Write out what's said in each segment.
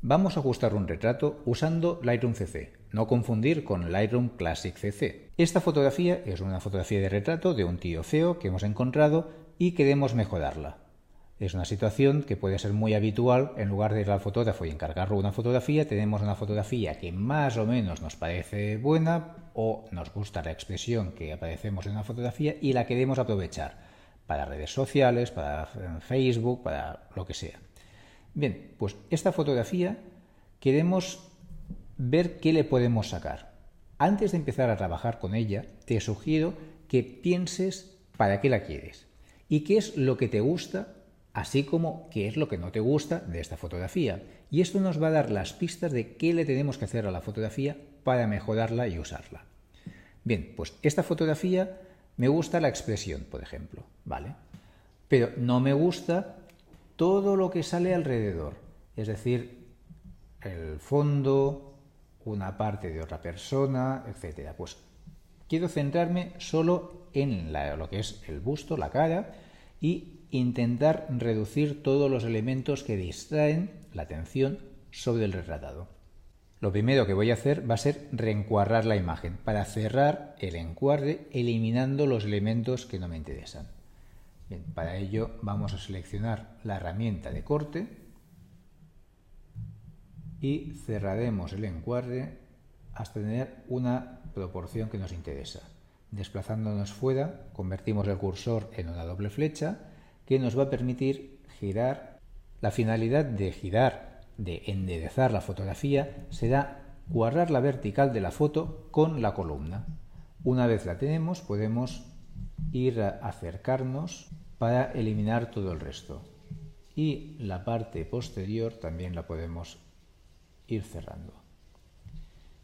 Vamos a ajustar un retrato usando Lightroom CC, no confundir con Lightroom Classic CC. Esta fotografía es una fotografía de retrato de un tío feo que hemos encontrado y queremos mejorarla. Es una situación que puede ser muy habitual. En lugar de ir al fotógrafo y encargarle una fotografía, tenemos una fotografía que más o menos nos parece buena o nos gusta la expresión que aparecemos en una fotografía y la queremos aprovechar para redes sociales, para Facebook, para lo que sea. Bien, pues esta fotografía queremos ver qué le podemos sacar. Antes de empezar a trabajar con ella, te sugiero que pienses para qué la quieres y qué es lo que te gusta, así como qué es lo que no te gusta de esta fotografía. Y esto nos va a dar las pistas de qué le tenemos que hacer a la fotografía para mejorarla y usarla. Bien, pues esta fotografía me gusta la expresión, por ejemplo, ¿vale? Pero no me gusta todo lo que sale alrededor, es decir, el fondo, una parte de otra persona, etcétera. Pues quiero centrarme solo en lo que es el busto, la cara, y intentar reducir todos los elementos que distraen la atención sobre el retratado. Lo primero que voy a hacer va a ser reencuadrar la imagen para cerrar el encuadre eliminando los elementos que no me interesan. Bien, para ello vamos a seleccionar la herramienta de corte y cerraremos el encuadre hasta tener una proporción que nos interesa. Desplazándonos fuera, convertimos el cursor en una doble flecha que nos va a permitir girar. La finalidad de girar, de enderezar la fotografía, será cuadrar la vertical de la foto con la columna. Una vez la tenemos, podemos ir a acercarnos para eliminar todo el resto. Y la parte posterior también la podemos ir cerrando.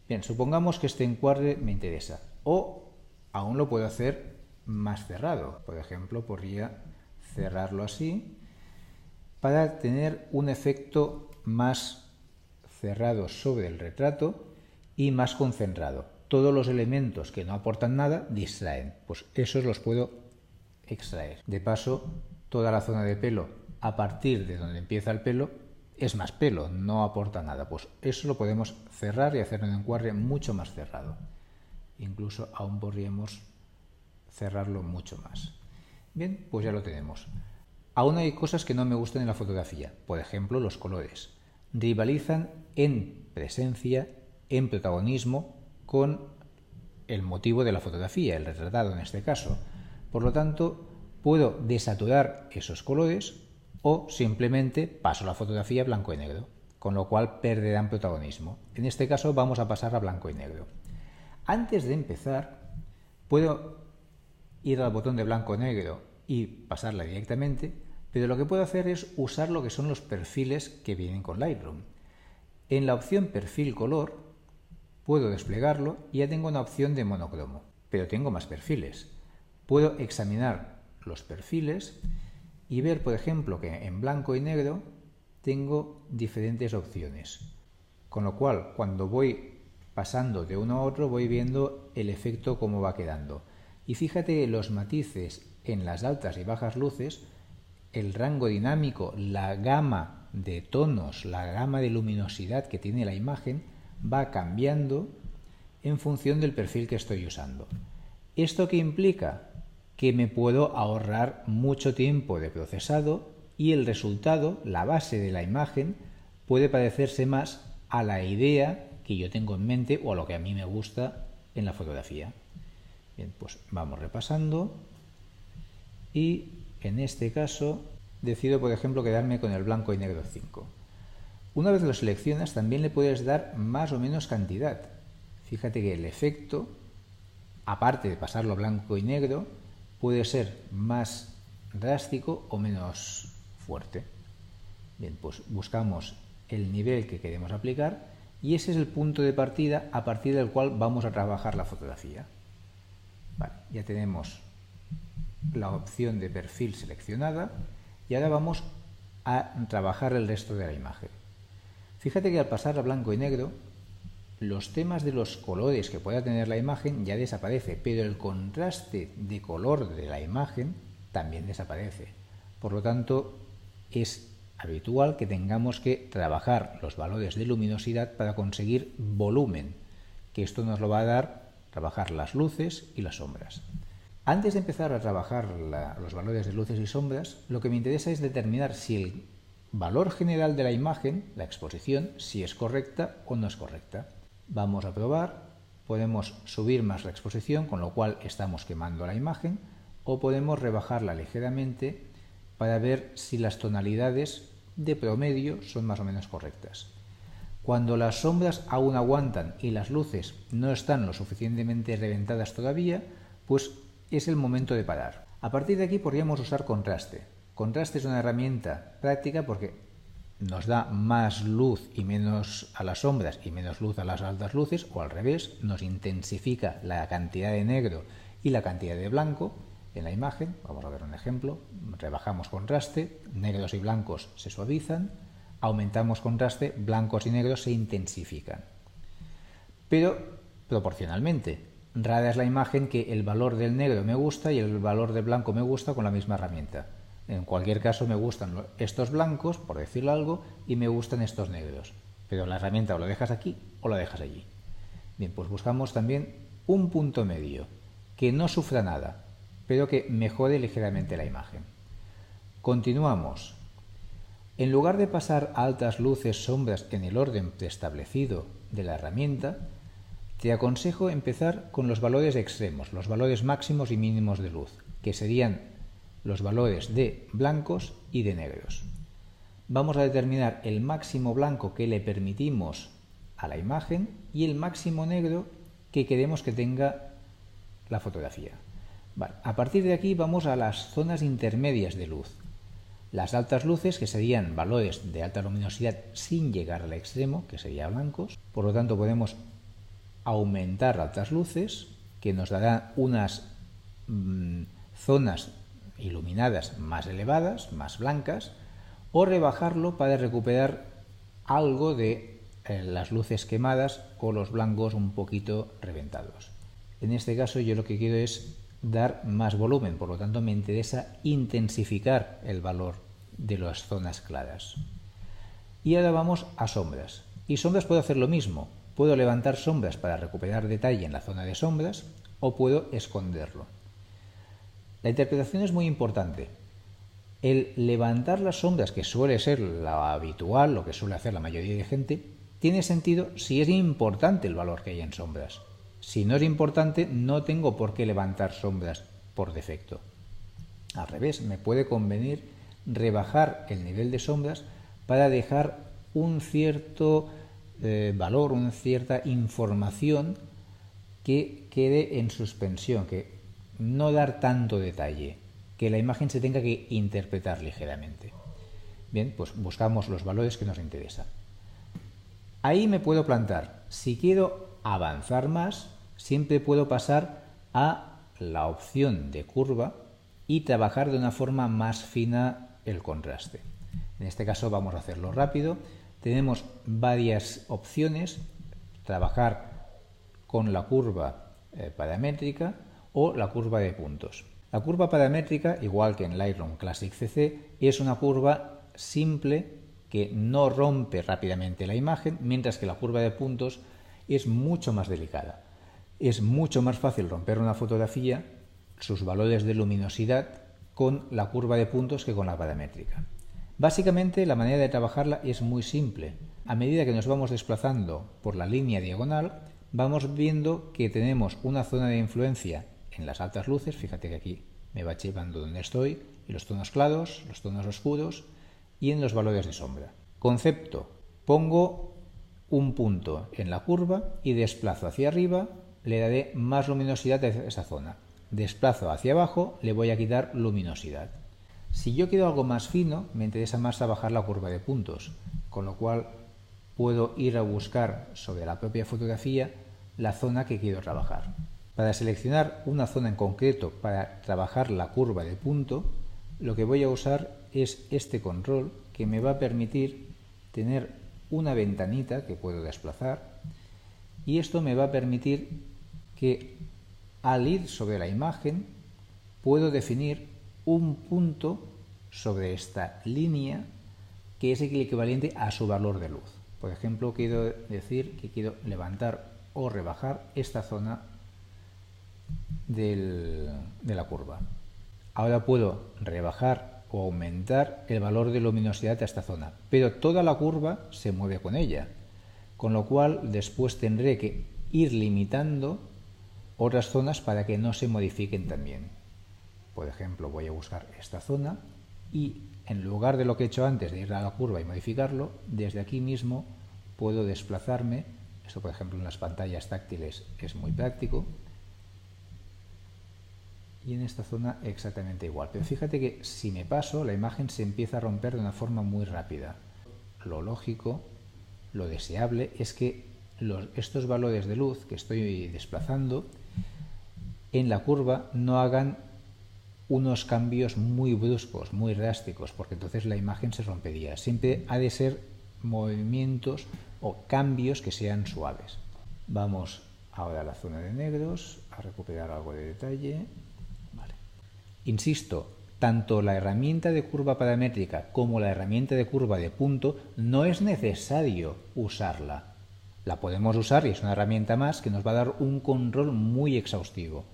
Bien, supongamos que este encuadre me interesa, o aún lo puedo hacer más cerrado. Por ejemplo, podría cerrarlo así para tener un efecto más cerrado sobre el retrato y más concentrado. Todos los elementos que no aportan nada distraen, pues esos los puedo extraer. De paso, toda la zona de pelo, a partir de donde empieza el pelo, es más pelo, no aporta nada. Pues eso lo podemos cerrar y hacer un encuadre mucho más cerrado. Incluso aún podríamos cerrarlo mucho más. Bien, pues ya lo tenemos. Aún hay cosas que no me gustan en la fotografía. Por ejemplo, los colores. Rivalizan en presencia, en protagonismo, con el motivo de la fotografía, el retratado en este caso. Por lo tanto, puedo desaturar esos colores o simplemente paso la fotografía a blanco y negro, con lo cual perderán protagonismo. En este caso vamos a pasar a blanco y negro. Antes de empezar, puedo ir al botón de blanco y negro y pasarla directamente, pero lo que puedo hacer es usar lo que son los perfiles que vienen con Lightroom. En la opción perfil color puedo desplegarlo y ya tengo una opción de monocromo, pero tengo más perfiles. Puedo examinar los perfiles y ver, por ejemplo, que en blanco y negro tengo diferentes opciones, con lo cual cuando voy pasando de uno a otro voy viendo el efecto cómo va quedando. Y fíjate los matices en las altas y bajas luces, el rango dinámico, la gama de tonos, la gama de luminosidad que tiene la imagen va cambiando en función del perfil que estoy usando. ¿Esto qué implica? Que me puedo ahorrar mucho tiempo de procesado y el resultado, la base de la imagen, puede parecerse más a la idea que yo tengo en mente o a lo que a mí me gusta en la fotografía. Bien, pues vamos repasando y en este caso decido, por ejemplo, quedarme con el blanco y negro 5. Una vez lo seleccionas, también le puedes dar más o menos cantidad. Fíjate que el efecto, aparte de pasarlo a blanco y negro, puede ser más drástico o menos fuerte. Bien, pues buscamos el nivel que queremos aplicar y ese es el punto de partida a partir del cual vamos a trabajar la fotografía. Vale, ya tenemos la opción de perfil seleccionada y ahora vamos a trabajar el resto de la imagen. Fíjate que al pasar a blanco y negro, los temas de los colores que pueda tener la imagen ya desaparece, pero el contraste de color de la imagen también desaparece. Por lo tanto, es habitual que tengamos que trabajar los valores de luminosidad para conseguir volumen, que esto nos lo va a dar trabajar las luces y las sombras. Antes de empezar a trabajar los valores de luces y sombras, lo que me interesa es determinar si el valor general de la imagen, la exposición, si es correcta o no es correcta. Vamos a probar, podemos subir más la exposición, con lo cual estamos quemando la imagen, o podemos rebajarla ligeramente para ver si las tonalidades de promedio son más o menos correctas. Cuando las sombras aún aguantan y las luces no están lo suficientemente reventadas todavía, pues es el momento de parar. A partir de aquí podríamos usar contraste. Contraste es una herramienta práctica porque nos da más luz y menos a las sombras y menos luz a las altas luces, o al revés, nos intensifica la cantidad de negro y la cantidad de blanco en la imagen. Vamos a ver un ejemplo. Rebajamos contraste, negros y blancos se suavizan, aumentamos contraste, blancos y negros se intensifican. Pero proporcionalmente. Rara es la imagen que el valor del negro me gusta y el valor del blanco me gusta con la misma herramienta. En cualquier caso me gustan estos blancos, por decirlo algo, y me gustan estos negros. Pero la herramienta o la dejas aquí o la dejas allí. Bien, pues buscamos también un punto medio, que no sufra nada, pero que mejore ligeramente la imagen. Continuamos. En lugar de pasar a altas luces, sombras en el orden preestablecido de la herramienta, te aconsejo empezar con los valores extremos, los valores máximos y mínimos de luz, que serían los valores de blancos y de negros. Vamos a determinar el máximo blanco que le permitimos a la imagen y el máximo negro que queremos que tenga la fotografía. Vale. A partir de aquí vamos a las zonas intermedias de luz. Las altas luces, que serían valores de alta luminosidad sin llegar al extremo, que sería blancos. Por lo tanto, podemos aumentar altas luces, que nos darán unas zonas iluminadas más elevadas, más blancas, o rebajarlo para recuperar algo de las luces quemadas con los blancos un poquito reventados. En este caso yo lo que quiero es dar más volumen, por lo tanto me interesa intensificar el valor de las zonas claras. Y ahora vamos a sombras. Y sombras puedo hacer lo mismo. Puedo levantar sombras para recuperar detalle en la zona de sombras o puedo esconderlo. La interpretación es muy importante. El levantar las sombras, que suele ser lo habitual, lo que suele hacer la mayoría de gente, tiene sentido si es importante el valor que hay en sombras. Si no es importante, no tengo por qué levantar sombras por defecto. Al revés, me puede convenir rebajar el nivel de sombras para dejar un cierto valor, una cierta información que quede en suspensión, que no dar tanto detalle, que la imagen se tenga que interpretar ligeramente. Bien, pues buscamos los valores que nos interesan. Ahí me puedo plantar. Si quiero avanzar más, siempre puedo pasar a la opción de curva y trabajar de una forma más fina el contraste. En este caso vamos a hacerlo rápido. Tenemos varias opciones: trabajar con la curva paramétrica o la curva de puntos. La curva paramétrica, igual que en Lightroom Classic CC, es una curva simple que no rompe rápidamente la imagen, mientras que la curva de puntos es mucho más delicada. Es mucho más fácil romper una fotografía, sus valores de luminosidad, con la curva de puntos que con la paramétrica. Básicamente la manera de trabajarla es muy simple. A medida que nos vamos desplazando por la línea diagonal, vamos viendo que tenemos una zona de influencia en las altas luces. Fíjate que aquí me va llevando donde estoy, en los tonos claros, los tonos oscuros y en los valores de sombra. Concepto: pongo un punto en la curva y desplazo hacia arriba, le daré más luminosidad a esa zona. Desplazo hacia abajo, le voy a quitar luminosidad. Si yo quiero algo más fino, me interesa más trabajar la curva de puntos, con lo cual puedo ir a buscar sobre la propia fotografía la zona que quiero trabajar. Para seleccionar una zona en concreto para trabajar la curva de punto, lo que voy a usar es este control, que me va a permitir tener una ventanita que puedo desplazar, y esto me va a permitir que al ir sobre la imagen puedo definir un punto sobre esta línea que es el equivalente a su valor de luz. Por ejemplo, quiero decir que quiero levantar o rebajar esta zona de la curva. Ahora puedo rebajar o aumentar el valor de luminosidad de esta zona, pero toda la curva se mueve con ella, con lo cual después tendré que ir limitando otras zonas para que no se modifiquen también. Por ejemplo, voy a buscar esta zona y en lugar de lo que he hecho antes de ir a la curva y modificarlo, desde aquí mismo puedo desplazarme. Esto, por ejemplo, en las pantallas táctiles es muy práctico. Y en esta zona exactamente igual. Pero fíjate que si me paso, la imagen se empieza a romper de una forma muy rápida. Lo lógico, lo deseable, es que estos valores de luz que estoy desplazando en la curva no hagan unos cambios muy bruscos, muy drásticos, porque entonces la imagen se rompería. Siempre ha de ser movimientos o cambios que sean suaves. Vamos ahora a la zona de negros, a recuperar algo de detalle. Vale. Insisto, tanto la herramienta de curva paramétrica como la herramienta de curva de punto no es necesario usarla. La podemos usar y es una herramienta más que nos va a dar un control muy exhaustivo.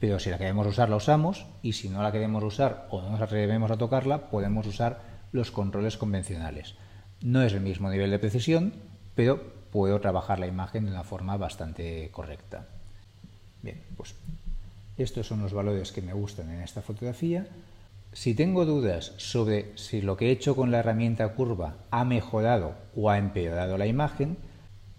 Pero si la queremos usar, la usamos, y si no la queremos usar o no nos atrevemos a tocarla, podemos usar los controles convencionales. No es el mismo nivel de precisión, pero puedo trabajar la imagen de una forma bastante correcta. Bien, pues estos son los valores que me gustan en esta fotografía. Si tengo dudas sobre si lo que he hecho con la herramienta curva ha mejorado o ha empeorado la imagen,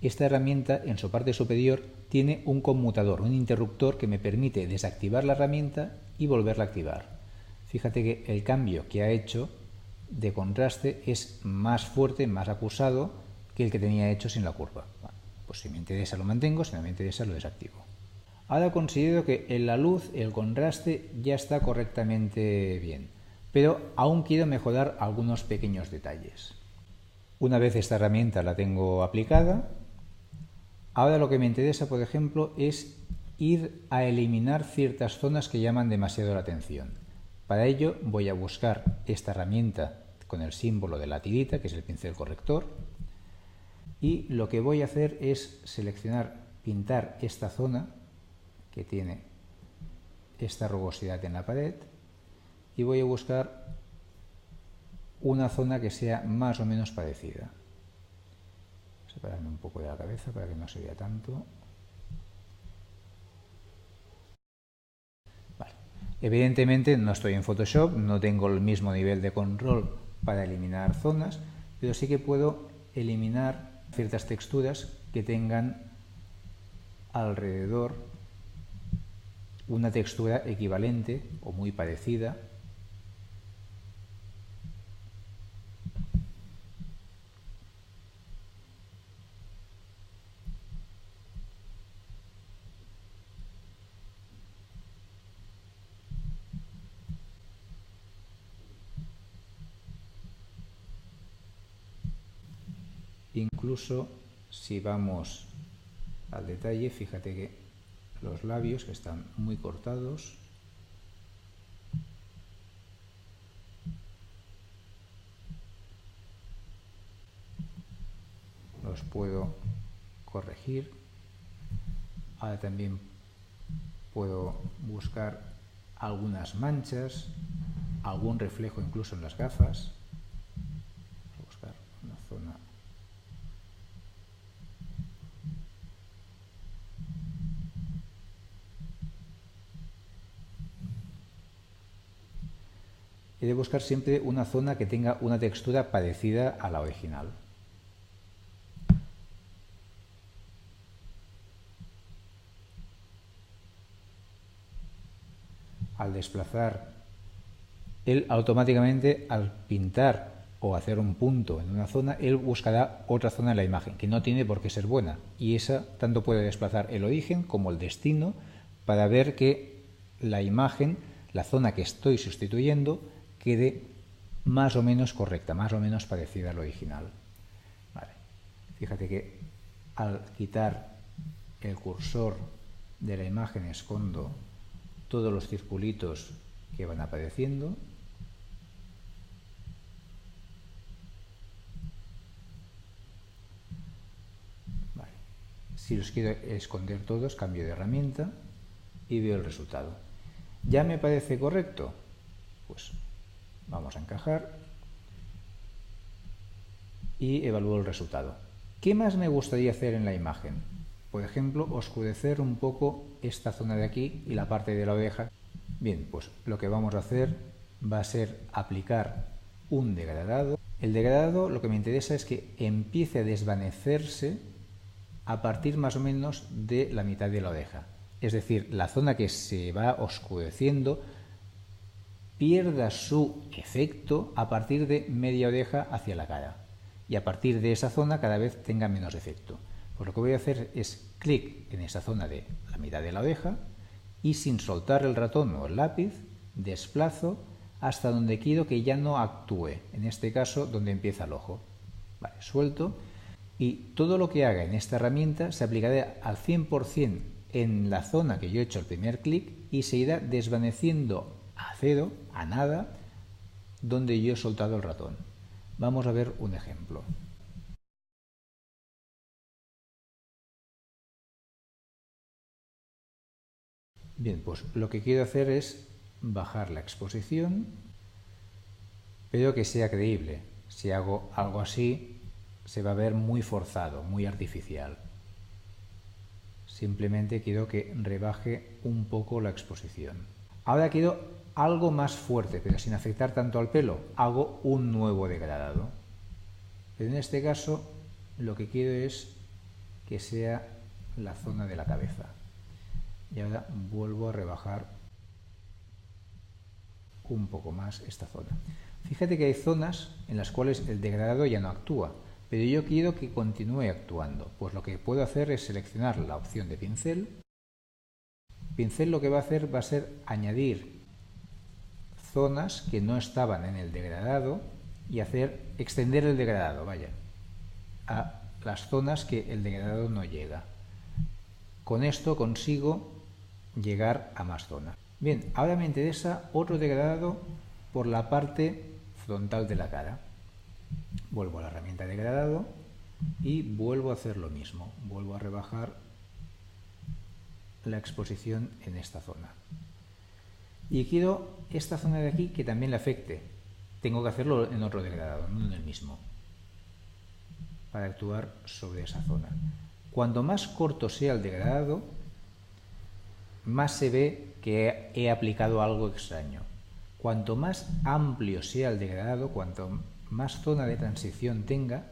esta herramienta en su parte superior tiene un conmutador, un interruptor que me permite desactivar la herramienta y volverla a activar. Fíjate que el cambio que ha hecho de contraste es más fuerte, más acusado que el que tenía hecho sin la curva. Bueno, pues si me interesa lo mantengo, si no me interesa lo desactivo. Ahora considero que en la luz el contraste ya está correctamente bien, pero aún quiero mejorar algunos pequeños detalles. Una vez esta herramienta la tengo aplicada, ahora lo que me interesa, por ejemplo, es ir a eliminar ciertas zonas que llaman demasiado la atención. Para ello voy a buscar esta herramienta con el símbolo de la tirita, que es el pincel corrector, y lo que voy a hacer es seleccionar, pintar esta zona que tiene esta rugosidad en la pared, y voy a buscar una zona que sea más o menos parecida. Separarme un poco de la cabeza para que no se vea tanto. Vale. Evidentemente no estoy en Photoshop, no tengo el mismo nivel de control para eliminar zonas, pero sí que puedo eliminar ciertas texturas que tengan alrededor una textura equivalente o muy parecida. Incluso si vamos al detalle, fíjate que los labios, que están muy cortados, los puedo corregir. Ahora también puedo buscar algunas manchas, algún reflejo incluso en las gafas. Voy a buscar una zona . He de buscar siempre una zona que tenga una textura parecida a la original. Al desplazar, él automáticamente, al pintar o hacer un punto en una zona, él buscará otra zona en la imagen, que no tiene por qué ser buena. Y esa tanto puede desplazar el origen como el destino para ver que la imagen, la zona que estoy sustituyendo, quede más o menos correcta, más o menos parecida al original. Vale. Fíjate que al quitar el cursor de la imagen escondo todos los circulitos que van apareciendo. Si los quiero esconder todos, cambio de herramienta y veo el resultado. ¿Ya me parece correcto? Pues vamos a encajar y evalúo el resultado. ¿Qué más me gustaría hacer en la imagen? Por ejemplo, oscurecer un poco esta zona de aquí y la parte de la oreja. Bien, pues lo que vamos a hacer va a ser aplicar un degradado. El degradado lo que me interesa es que empiece a desvanecerse a partir más o menos de la mitad de la oreja. Es decir, la zona que se va oscureciendo pierda su efecto a partir de media oreja hacia la cara. Y a partir de esa zona cada vez tenga menos efecto. Pues lo que voy a hacer es clic en esa zona de la mitad de la oreja y sin soltar el ratón o el lápiz desplazo hasta donde quiero que ya no actúe, en este caso donde empieza el ojo. Vale, suelto y todo lo que haga en esta herramienta se aplicará al 100% en la zona que yo he hecho el primer clic y se irá desvaneciendo a cero, a nada, donde yo he soltado el ratón. Vamos a ver un ejemplo. Bien, pues lo que quiero hacer es bajar la exposición, pero que sea creíble. Si hago algo así, se va a ver muy forzado, muy artificial. Simplemente quiero que rebaje un poco la exposición. Ahora quiero algo más fuerte, pero sin afectar tanto al pelo. Hago un nuevo degradado. Pero en este caso, lo que quiero es que sea la zona de la cabeza. Y ahora vuelvo a rebajar un poco más esta zona. Fíjate que hay zonas en las cuales el degradado ya no actúa, pero yo quiero que continúe actuando. Pues lo que puedo hacer es seleccionar la opción de pincel. Pincel lo que va a hacer va a ser añadir zonas que no estaban en el degradado y extender el degradado, vaya, a las zonas que el degradado no llega. Con esto consigo llegar a más zonas. Bien, ahora me interesa otro degradado por la parte frontal de la cara. Vuelvo a la herramienta degradado y vuelvo a hacer lo mismo. Vuelvo a rebajar la exposición en esta zona. Y quiero esta zona de aquí que también le afecte. Tengo que hacerlo en otro degradado, no en el mismo, para actuar sobre esa zona. Cuanto más corto sea el degradado, más se ve que he aplicado algo extraño. Cuanto más amplio sea el degradado, cuanto más zona de transición tenga,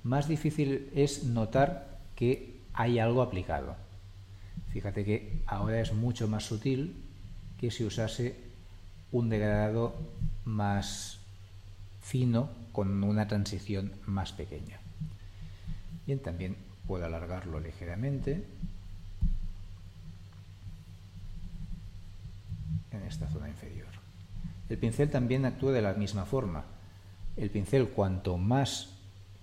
más difícil es notar que hay algo aplicado. Fíjate que ahora es mucho más sutil que si usase un degradado más fino con una transición más pequeña. Bien, también puedo alargarlo ligeramente en esta zona inferior. El pincel también actúa de la misma forma. El pincel, cuanto más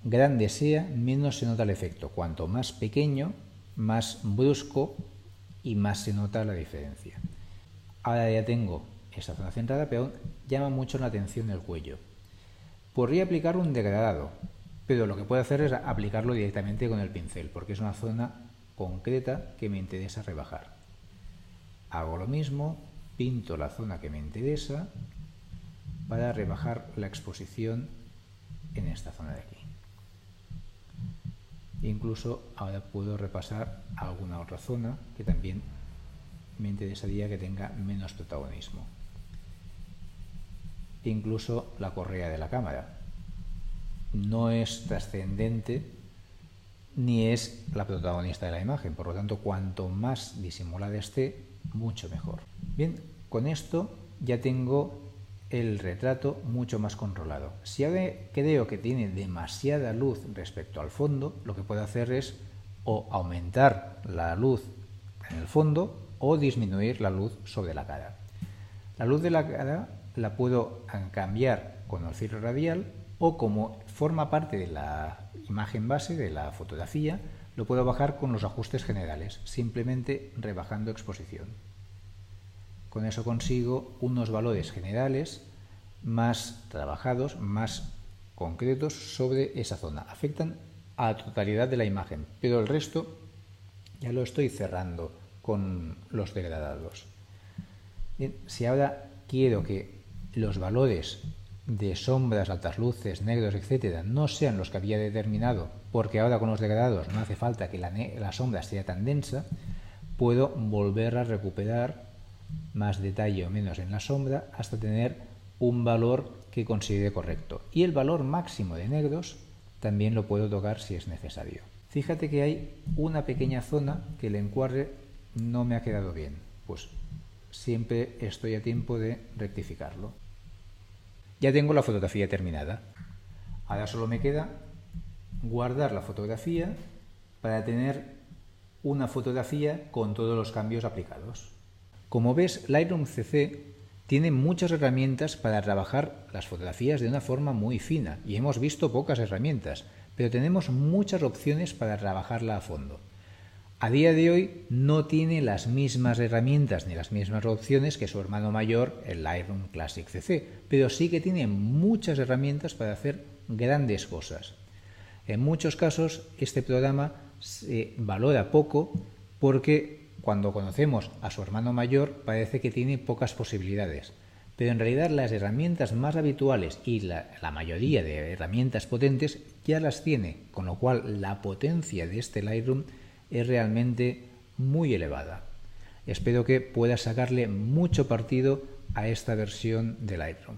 grande sea, menos se nota el efecto. Cuanto más pequeño, más brusco y más se nota la diferencia. Ahora ya tengo esta zona centrada, pero llama mucho la atención el cuello. Podría aplicar un degradado, pero lo que puedo hacer es aplicarlo directamente con el pincel, porque es una zona concreta que me interesa rebajar. Hago lo mismo, pinto la zona que me interesa para rebajar la exposición en esta zona de aquí. Incluso ahora puedo repasar alguna otra zona que también me interesaría que tenga menos protagonismo. Incluso la correa de la cámara. No es trascendente ni es la protagonista de la imagen, por lo tanto, cuanto más disimulada esté, mucho mejor. Bien, con esto ya tengo el retrato mucho más controlado. Si ahora creo que tiene demasiada luz respecto al fondo, lo que puedo hacer es o aumentar la luz en el fondo o disminuir la luz sobre la cara. La luz de la cara la puedo cambiar con el filtro radial o, como forma parte de la imagen base de la fotografía, lo puedo bajar con los ajustes generales, simplemente rebajando exposición. Con eso consigo unos valores generales más trabajados, más concretos sobre esa zona. Afectan a la totalidad de la imagen, pero el resto Ya lo estoy cerrando con los degradados. Bien, si ahora quiero que los valores de sombras, altas luces, negros, etcétera, no sean los que había determinado, porque ahora con los degradados no hace falta que la sombra sea tan densa, puedo volver a recuperar más detalle o menos en la sombra hasta tener un valor que considere correcto. Y el valor máximo de negros también lo puedo tocar si es necesario. Fíjate que hay una pequeña zona que el encuadre no me ha quedado bien. Pues siempre estoy a tiempo de rectificarlo. Ya tengo la fotografía terminada. Ahora solo me queda guardar la fotografía para tener una fotografía con todos los cambios aplicados. Como ves, Lightroom CC tiene muchas herramientas para trabajar las fotografías de una forma muy fina y hemos visto pocas herramientas, pero tenemos muchas opciones para trabajarla a fondo. A día de hoy no tiene las mismas herramientas ni las mismas opciones que su hermano mayor, el Lightroom Classic CC, pero sí que tiene muchas herramientas para hacer grandes cosas. En muchos casos este programa se valora poco porque cuando conocemos a su hermano mayor parece que tiene pocas posibilidades, pero en realidad las herramientas más habituales y la mayoría de herramientas potentes ya las tiene, con lo cual la potencia de este Lightroom es realmente muy elevada. Espero que puedas sacarle mucho partido a esta versión de Lightroom.